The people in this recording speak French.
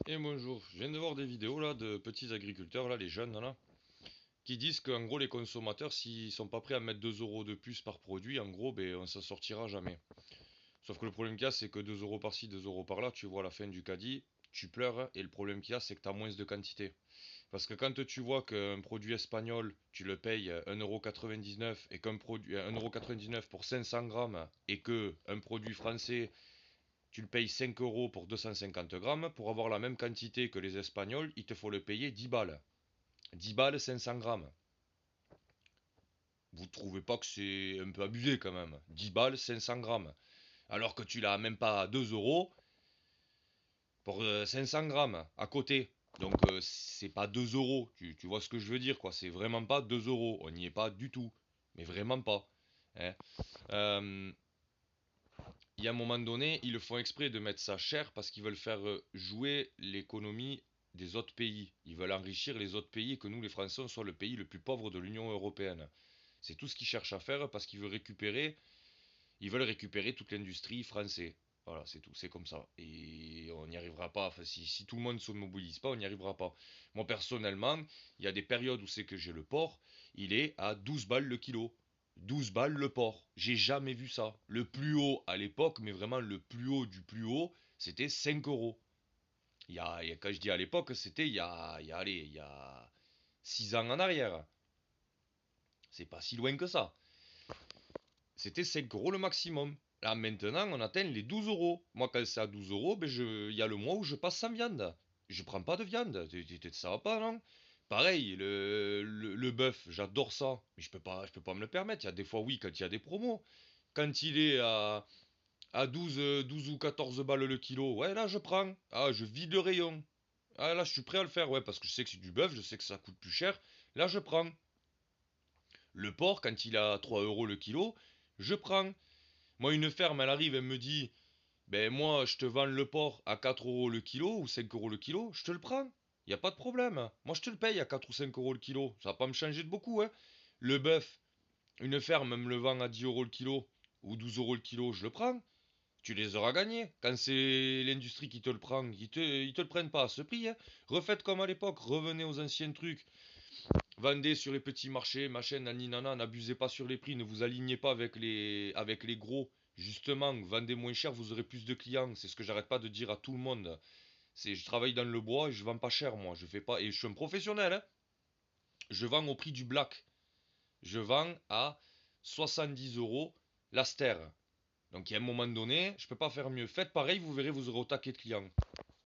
Et bonjour, je viens de voir des vidéos là de petits agriculteurs là, les jeunes là, qui disent qu'en gros les consommateurs s'ils sont pas prêts à mettre 2 euros de plus par produit, en gros ben on s'en sortira jamais. Sauf que le problème qu'il y a c'est que 2 euros par-ci, 2 euros par-là, tu vois à la fin du caddie, tu pleures et le problème qu'il y a c'est que tu as moins de quantité. Parce que quand tu vois qu'un produit espagnol tu le payes 1,99 € et qu'un produit 1,99 € pour 500 grammes et que un produit français tu le payes 5 euros pour 250 grammes. Pour avoir la même quantité que les Espagnols, il te faut le payer 10 balles. 10 balles, 500 grammes. Vous trouvez pas que c'est un peu abusé quand même? 10 balles, 500 grammes. Alors que tu l'as même pas à 2 euros pour 500 grammes à côté. Donc c'est pas 2 euros. Tu vois ce que je veux dire quoi? C'est vraiment pas 2 euros. On n'y est pas du tout. Mais vraiment pas. Hein. Euh, Il y a un moment donné, ils le font exprès de mettre ça cher parce qu'ils veulent faire jouer l'économie des autres pays. Ils veulent enrichir les autres pays et que nous, les Français, on soit le pays le plus pauvre de l'Union européenne. C'est tout ce qu'ils cherchent à faire parce ils veulent récupérer toute l'industrie française. Voilà, c'est tout, c'est comme ça. Et on n'y arrivera pas. Enfin, si tout le monde ne se mobilise pas, on n'y arrivera pas. Moi, personnellement, il y a des périodes où c'est que j'ai le porc, il est à 12 balles le kilo. 12 balles le porc. J'ai jamais vu ça. Le plus haut à l'époque, mais vraiment le plus haut du plus haut, c'était 5 euros. Quand je dis à l'époque, c'était il y a 6 ans en arrière. C'est pas si loin que ça. C'était 5 euros le maximum. Là, maintenant, on atteint les 12 euros. Moi, quand c'est à 12 euros, ben il y a le mois où je passe sans viande. Je prends pas de viande. Ça va pas, non? Pareil, le bœuf, j'adore ça. Mais je peux pas me le permettre. Il y a des fois, oui, quand il y a des promos. Quand il est à 12 ou 14 balles le kilo, ouais, là, je prends. Ah, je vide le rayon. Ah, là, je suis prêt à le faire, ouais, parce que je sais que c'est du bœuf, je sais que ça coûte plus cher. Là, je prends. Le porc, quand il a 3 euros le kilo, je prends. Moi, une ferme, elle arrive, elle me dit, ben moi, je te vends le porc à 4 euros le kilo ou 5 euros le kilo, je te le prends. Il n'y a pas de problème. Moi, je te le paye à 4 ou 5 euros le kilo. Ça va pas me changer de beaucoup, hein. Le bœuf, une ferme me le vend à 10 euros le kilo ou 12 euros le kilo, je le prends. Tu les auras gagnés. Quand c'est l'industrie qui te le prend, ils te le prennent pas à ce prix, hein. Refaites comme à l'époque, revenez aux anciens trucs. Vendez sur les petits marchés, machin, naninana, n'abusez pas sur les prix, ne vous alignez pas avec les gros. Justement, vendez moins cher, vous aurez plus de clients. C'est ce que j'arrête pas de dire à tout le monde. Je travaille dans le bois et je vends pas cher, moi. Je fais pas, et je suis un professionnel, hein. Je vends au prix du black. Je vends à 70 euros l'aster. Donc, il y a un moment donné, je peux pas faire mieux. Faites pareil, vous verrez, vous aurez au taquet de clients.